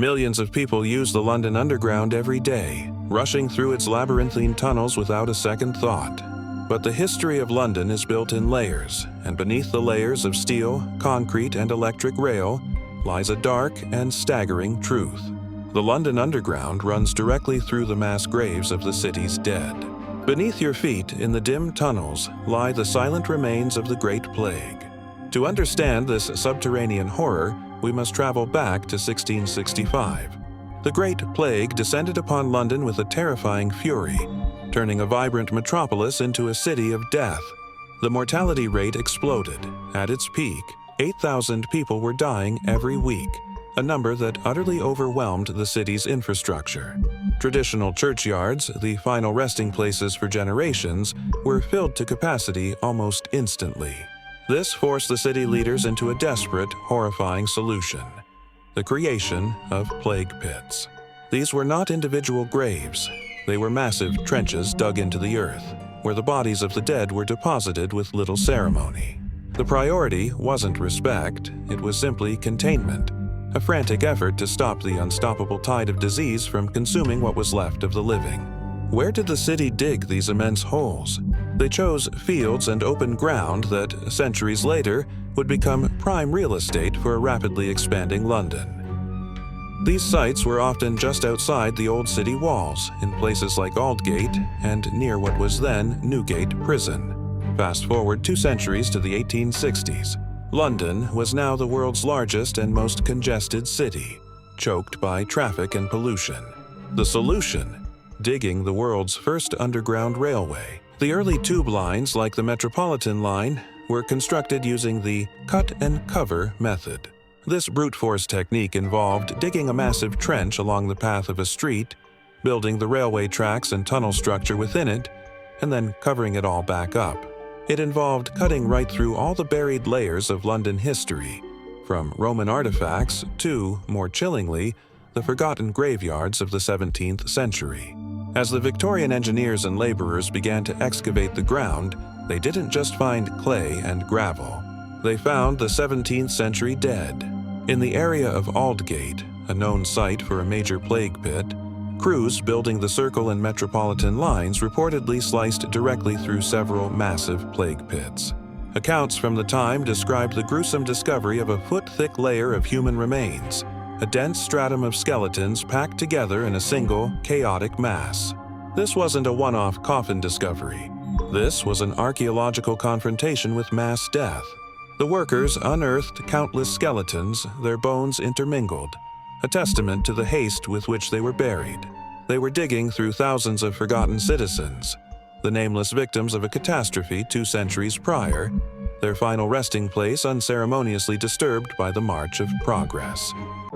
Millions of people use the London Underground every day, rushing through its labyrinthine tunnels without a second thought. But the history of London is built in layers, and beneath the layers of steel, concrete, and electric rail lies a dark and staggering truth. The London Underground runs directly through the mass graves of the city's dead. Beneath your feet, in the dim tunnels, lie the silent remains of the Great Plague. To understand this subterranean horror, we must travel back to 1665. The Great Plague descended upon London with a terrifying fury, turning a vibrant metropolis into a city of death. The mortality rate exploded. At its peak, 8,000 people were dying every week, a number that utterly overwhelmed the city's infrastructure. Traditional churchyards, the final resting places for generations, were filled to capacity almost instantly. This forced the city leaders into a desperate, horrifying solution: the creation of plague pits. These were not individual graves. They were massive trenches dug into the earth, where the bodies of the dead were deposited with little ceremony. The priority wasn't respect, it was simply containment, a frantic effort to stop the unstoppable tide of disease from consuming what was left of the living. Where did the city dig these immense holes? They chose fields and open ground that, centuries later, would become prime real estate for a rapidly expanding London. These sites were often just outside the old city walls, in places like Aldgate and near what was then Newgate Prison. Fast forward 2 centuries to the 1860s. London was now the world's largest and most congested city, choked by traffic and pollution. The solution? Digging the world's first underground railway. The early tube lines, like the Metropolitan line, were constructed using the cut-and-cover method. This brute force technique involved digging a massive trench along the path of a street, building the railway tracks and tunnel structure within it, and then covering it all back up. It involved cutting right through all the buried layers of London history, from Roman artifacts to, more chillingly, the forgotten graveyards of the 17th century. As the Victorian engineers and laborers began to excavate the ground, they didn't just find clay and gravel. They found the 17th century dead. In the area of Aldgate, a known site for a major plague pit, crews building the Circle and Metropolitan lines reportedly sliced directly through several massive plague pits. Accounts from the time described the gruesome discovery of a foot-thick layer of human remains, a dense stratum of skeletons packed together in a single, chaotic mass. This wasn't a one-off coffin discovery. This was an archaeological confrontation with mass death. The workers unearthed countless skeletons, their bones intermingled, a testament to the haste with which they were buried. They were digging through thousands of forgotten citizens, the nameless victims of a catastrophe 2 centuries prior, their final resting place unceremoniously disturbed by the march of progress.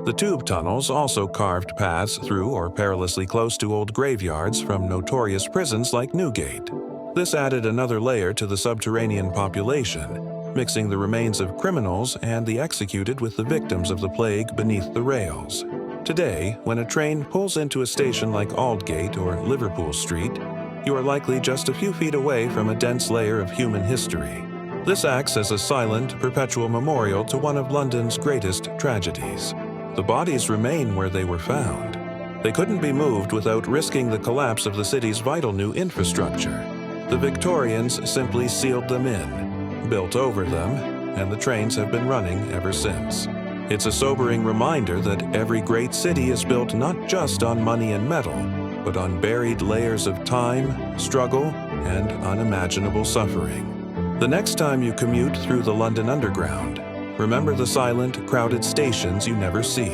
The tube tunnels also carved paths through or perilously close to old graveyards from notorious prisons like Newgate. This added another layer to the subterranean population, mixing the remains of criminals and the executed with the victims of the plague beneath the rails. Today, when a train pulls into a station like Aldgate or Liverpool Street, you are likely just a few feet away from a dense layer of human history. This acts as a silent, perpetual memorial to one of London's greatest tragedies. The bodies remain where they were found. They couldn't be moved without risking the collapse of the city's vital new infrastructure. The Victorians simply sealed them in, built over them, and the trains have been running ever since. It's a sobering reminder that every great city is built not just on money and metal, but on buried layers of time, struggle, and unimaginable suffering. The next time you commute through the London Underground, remember the silent, crowded stations you never see,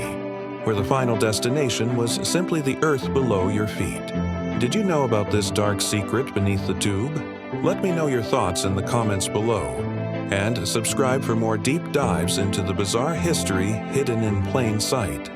where the final destination was simply the earth below your feet. Did you know about this dark secret beneath the tube? Let me know your thoughts in the comments below, and subscribe for more deep dives into the bizarre history hidden in plain sight.